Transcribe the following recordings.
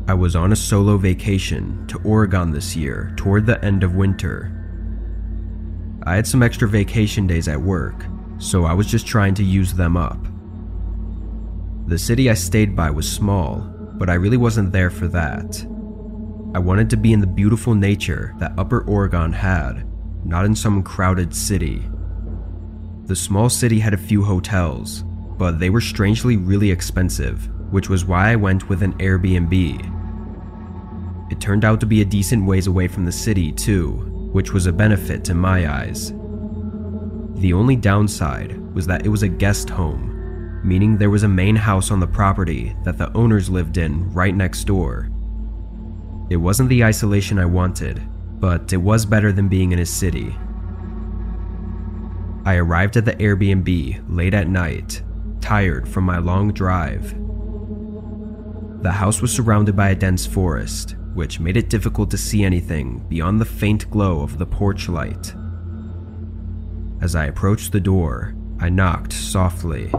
I was on a solo vacation to Oregon this year toward the end of winter. I had some extra vacation days at work, so I was just trying to use them up. The city I stayed by was small, but I really wasn't there for that. I wanted to be in the beautiful nature that Upper Oregon had, not in some crowded city. The small city had a few hotels, but they were strangely really expensive, which was why I went with an Airbnb. It turned out to be a decent ways away from the city too, which was a benefit in my eyes. The only downside was that it was a guest home, meaning there was a main house on the property that the owners lived in right next door. It wasn't the isolation I wanted, but it was better than being in a city. I arrived at the Airbnb late at night, tired from my long drive. The house was surrounded by a dense forest, which made it difficult to see anything beyond the faint glow of the porch light. As I approached the door, I knocked softly.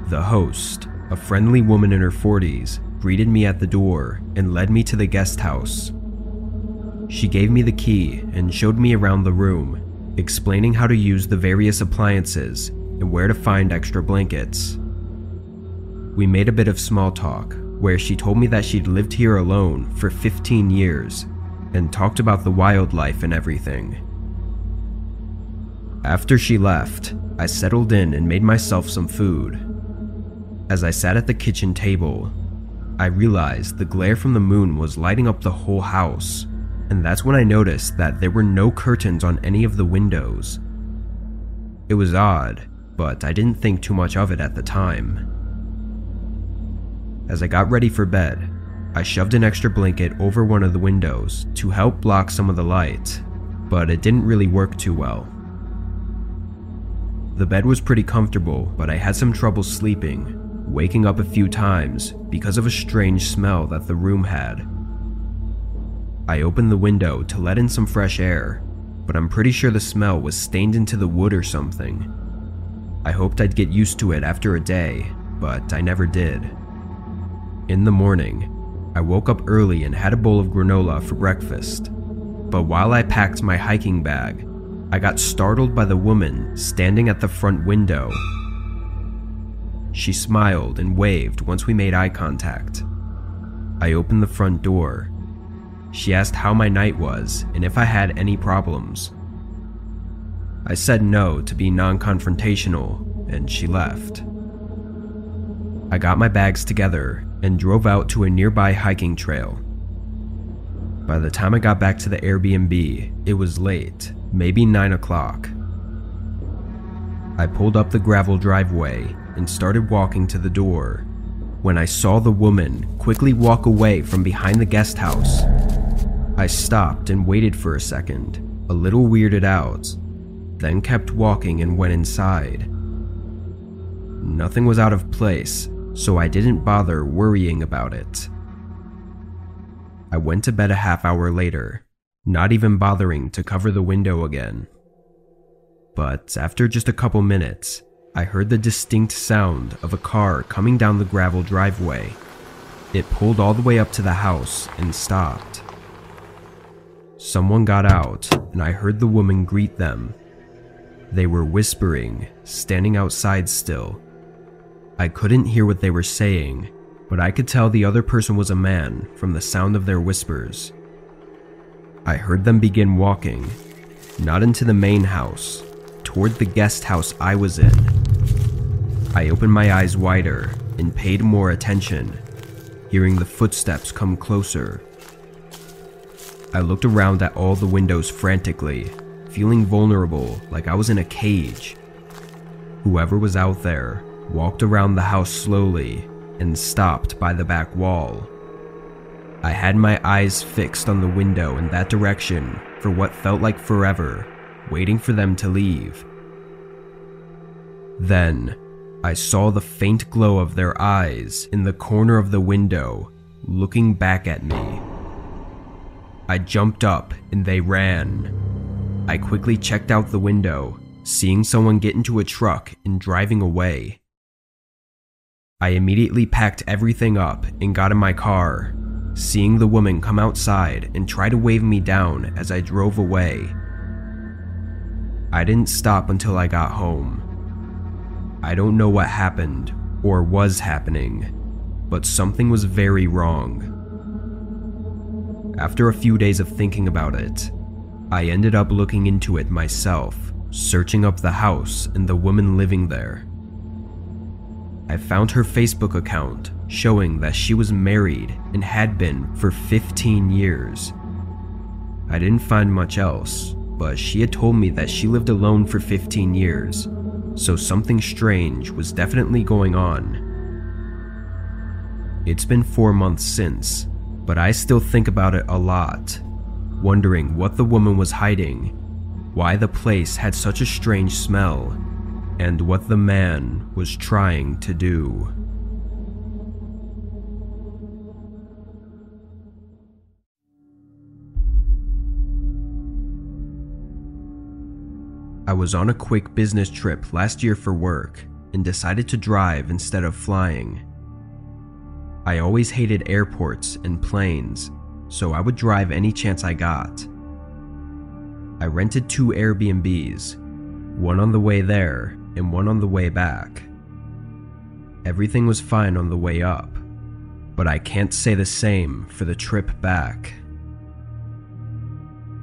The host, a friendly woman in her 40s, greeted me at the door and led me to the guest house. She gave me the key and showed me around the room, explaining how to use the various appliances and where to find extra blankets. We made a bit of small talk, where she told me that she'd lived here alone for 15 years and talked about the wildlife and everything. After she left, I settled in and made myself some food. As I sat at the kitchen table, I realized the glare from the moon was lighting up the whole house, and that's when I noticed that there were no curtains on any of the windows. It was odd, but I didn't think too much of it at the time. As I got ready for bed, I shoved an extra blanket over one of the windows to help block some of the light, but it didn't really work too well. The bed was pretty comfortable, but I had some trouble sleeping, waking up a few times because of a strange smell that the room had. I opened the window to let in some fresh air, but I'm pretty sure the smell was stained into the wood or something. I hoped I'd get used to it after a day, but I never did. In the morning, I woke up early and had a bowl of granola for breakfast, but while I packed my hiking bag, I got startled by the woman standing at the front window. She smiled and waved once we made eye contact. I opened the front door. She asked how my night was and if I had any problems. I said no to be non-confrontational, and she left. I got my bags together and drove out to a nearby hiking trail. By the time I got back to the Airbnb, it was late, maybe 9 o'clock. I pulled up the gravel driveway and started walking to the door when I saw the woman quickly walk away from behind the guest house. I stopped and waited for a second, a little weirded out, then kept walking and went inside. Nothing was out of place, so I didn't bother worrying about it. I went to bed a half hour later, not even bothering to cover the window again. But after just a couple minutes, I heard the distinct sound of a car coming down the gravel driveway. It pulled all the way up to the house and stopped. Someone got out, and I heard the woman greet them. They were whispering, standing outside still. I couldn't hear what they were saying, but I could tell the other person was a man from the sound of their whispers. I heard them begin walking, not into the main house, toward the guest house I was in. I opened my eyes wider and paid more attention, hearing the footsteps come closer. I looked around at all the windows frantically, feeling vulnerable like I was in a cage. Whoever was out there walked around the house slowly and stopped by the back wall. I had my eyes fixed on the window in that direction for what felt like forever, waiting for them to leave. Then, I saw the faint glow of their eyes in the corner of the window, looking back at me. I jumped up and they ran. I quickly checked out the window, seeing someone get into a truck and driving away. I immediately packed everything up and got in my car, seeing the woman come outside and try to wave me down as I drove away. I didn't stop until I got home. I don't know what happened or was happening, but something was very wrong. After a few days of thinking about it, I ended up looking into it myself, searching up the house and the woman living there. I found her Facebook account showing that she was married and had been for 15 years. I didn't find much else, but she had told me that she lived alone for 15 years, so something strange was definitely going on. It's been 4 months since, but I still think about it a lot, wondering what the woman was hiding, why the place had such a strange smell, and what the man was trying to do. I was on a quick business trip last year for work and decided to drive instead of flying. I always hated airports and planes, so I would drive any chance I got. I rented 2 Airbnbs, one on the way there and one on the way back. Everything was fine on the way up, but I can't say the same for the trip back.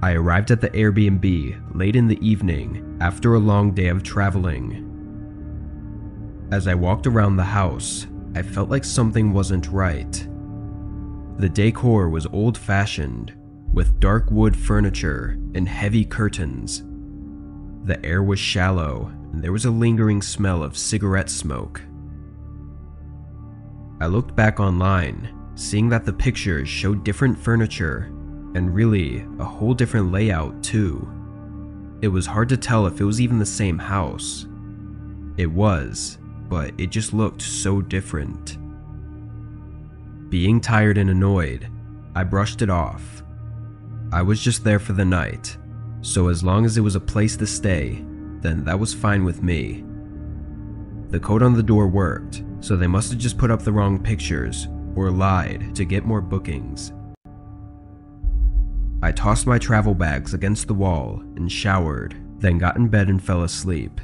I arrived at the Airbnb late in the evening after a long day of traveling. As I walked around the house, I felt like something wasn't right. The decor was old-fashioned, with dark wood furniture and heavy curtains. The air was shallow, and there was a lingering smell of cigarette smoke. I looked back online, seeing that the pictures showed different furniture, and really a whole different layout too. It was hard to tell if it was even the same house. It was, but it just looked so different. Being tired and annoyed, I brushed it off. I was just there for the night, so as long as it was a place to stay, then that was fine with me. The code on the door worked, so they must have just put up the wrong pictures or lied to get more bookings. I tossed my travel bags against the wall and showered, then got in bed and fell asleep.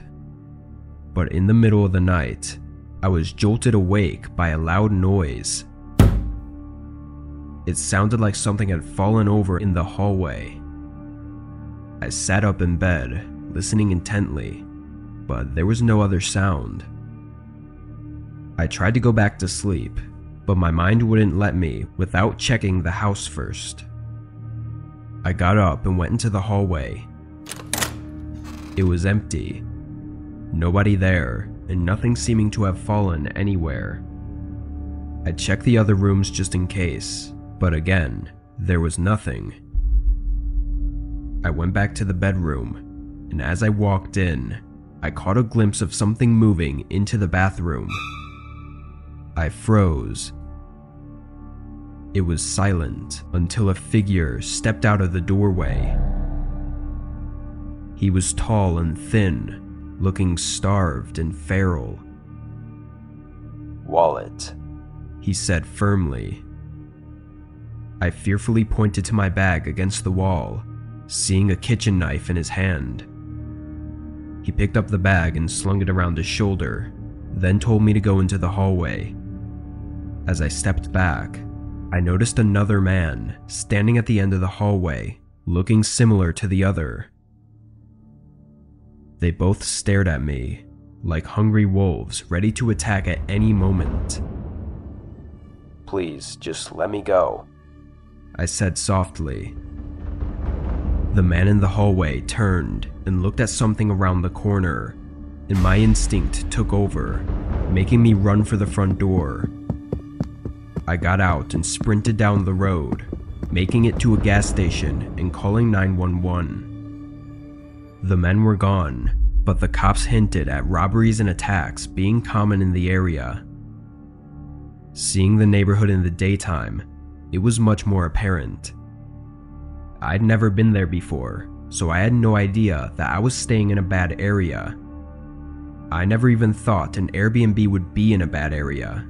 But in the middle of the night, I was jolted awake by a loud noise. It sounded like something had fallen over in the hallway. I sat up in bed, listening intently, but there was no other sound. I tried to go back to sleep, but my mind wouldn't let me without checking the house first. I got up and went into the hallway. It was empty. Nobody there, and nothing seeming to have fallen anywhere. I checked the other rooms just in case, but again, there was nothing. I went back to the bedroom, and as I walked in, I caught a glimpse of something moving into the bathroom. I froze. It was silent until a figure stepped out of the doorway. He was tall and thin, looking starved and feral. "Wallet," he said firmly. I fearfully pointed to my bag against the wall, seeing a kitchen knife in his hand. He picked up the bag and slung it around his shoulder, then told me to go into the hallway. As I stepped back, I noticed another man standing at the end of the hallway, looking similar to the other. They both stared at me, like hungry wolves ready to attack at any moment. "Please, just let me go," I said softly. The man in the hallway turned and looked at something around the corner, and my instinct took over, making me run for the front door. I got out and sprinted down the road, making it to a gas station and calling 911. The men were gone, but the cops hinted at robberies and attacks being common in the area. Seeing the neighborhood in the daytime, it was much more apparent. I'd never been there before, so I had no idea that I was staying in a bad area. I never even thought an Airbnb would be in a bad area.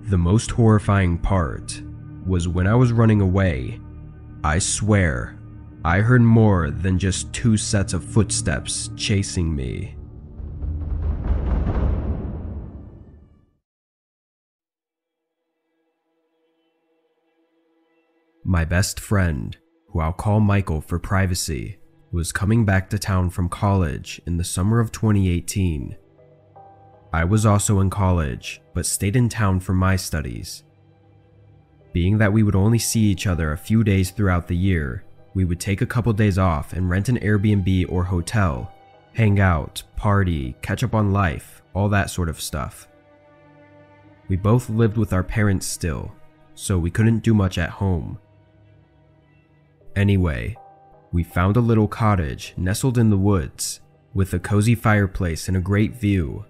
The most horrifying part was when I was running away. I swear, I heard more than just 2 sets of footsteps chasing me. My best friend, who I'll call Michael for privacy, was coming back to town from college in the summer of 2018. I was also in college, but stayed in town for my studies. Being that we would only see each other a few days throughout the year, we would take a couple days off and rent an Airbnb or hotel, hang out, party, catch up on life, all that sort of stuff. We both lived with our parents still, so we couldn't do much at home. Anyway, we found a little cottage nestled in the woods, with a cozy fireplace and a great view.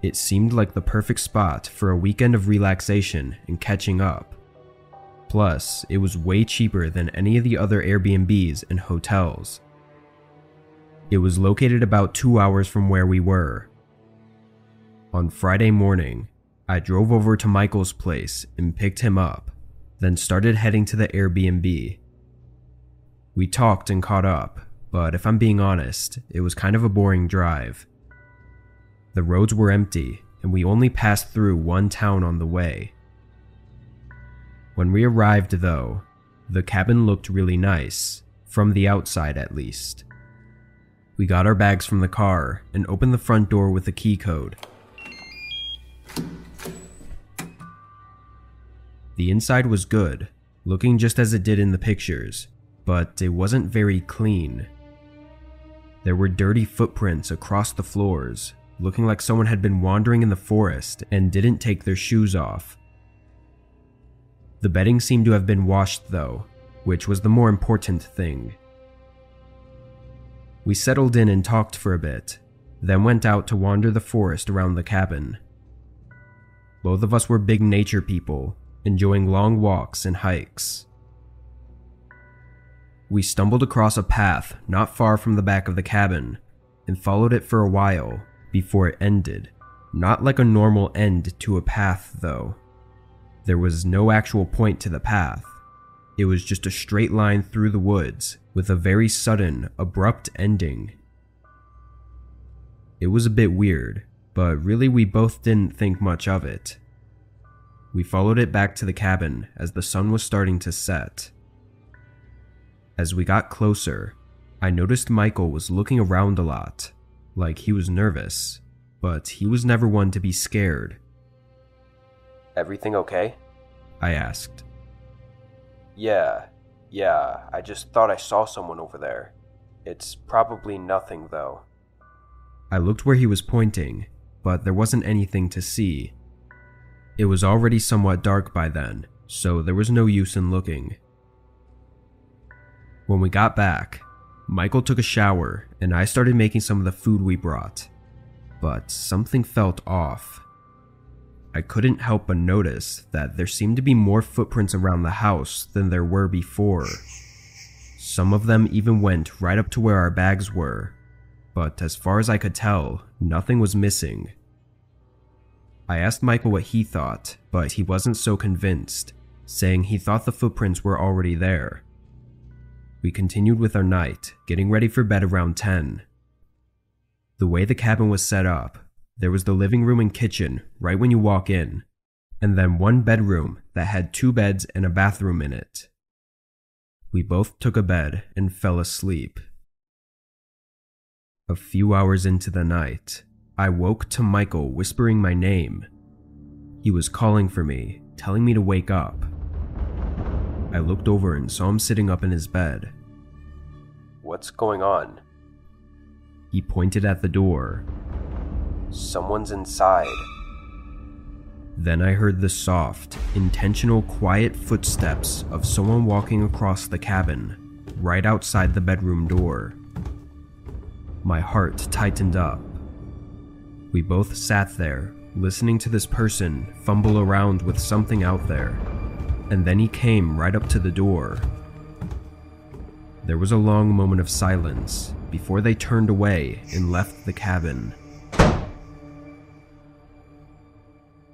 It seemed like the perfect spot for a weekend of relaxation and catching up. Plus, it was way cheaper than any of the other Airbnbs and hotels. It was located about 2 hours from where we were. On Friday morning, I drove over to Michael's place and picked him up, then started heading to the Airbnb. We talked and caught up, but if I'm being honest, it was kind of a boring drive. The roads were empty, and we only passed through one town on the way. When we arrived though, the cabin looked really nice, from the outside at least. We got our bags from the car and opened the front door with a key code. The inside was good, looking just as it did in the pictures, but it wasn't very clean. There were dirty footprints across the floors, looking like someone had been wandering in the forest and didn't take their shoes off. The bedding seemed to have been washed though, which was the more important thing. We settled in and talked for a bit, then went out to wander the forest around the cabin. Both of us were big nature people, enjoying long walks and hikes. We stumbled across a path not far from the back of the cabin and followed it for a while before it ended. Not like a normal end to a path though. There was no actual point to the path. It was just a straight line through the woods with a very sudden, abrupt ending. It was a bit weird, but really we both didn't think much of it. We followed it back to the cabin as the sun was starting to set. As we got closer, I noticed Michael was looking around a lot, like he was nervous, but he was never one to be scared. "Everything okay?" I asked. Yeah, I just thought I saw someone over there. It's probably nothing though." I looked where he was pointing, but there wasn't anything to see. It was already somewhat dark by then, so there was no use in looking. When we got back, Michael took a shower and I started making some of the food we brought, but something felt off. I couldn't help but notice that there seemed to be more footprints around the house than there were before. Some of them even went right up to where our bags were, but as far as I could tell, nothing was missing. I asked Michael what he thought, but he wasn't so convinced, saying he thought the footprints were already there. We continued with our night, getting ready for bed around 10. The way the cabin was set up, there was the living room and kitchen right when you walk in, and then one bedroom that had 2 beds and a bathroom in it. We both took a bed and fell asleep. A few hours into the night, I woke to Michael whispering my name. He was calling for me, telling me to wake up. I looked over and saw him sitting up in his bed. "What's going on?" He pointed at the door. "Someone's inside." Then I heard the soft, intentional, quiet footsteps of someone walking across the cabin, right outside the bedroom door. My heart tightened up. We both sat there, listening to this person fumble around with something out there, and then he came right up to the door. There was a long moment of silence, before they turned away and left the cabin.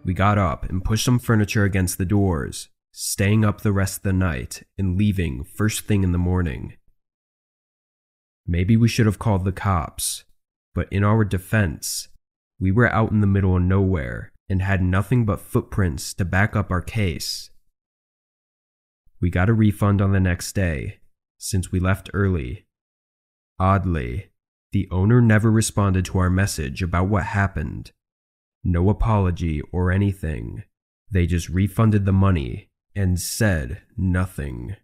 We got up and pushed some furniture against the doors, staying up the rest of the night and leaving first thing in the morning. Maybe we should have called the cops, but in our defense, we were out in the middle of nowhere and had nothing but footprints to back up our case. We got a refund on the next day, since we left early. Oddly, the owner never responded to our message about what happened. No apology or anything. They just refunded the money and said nothing.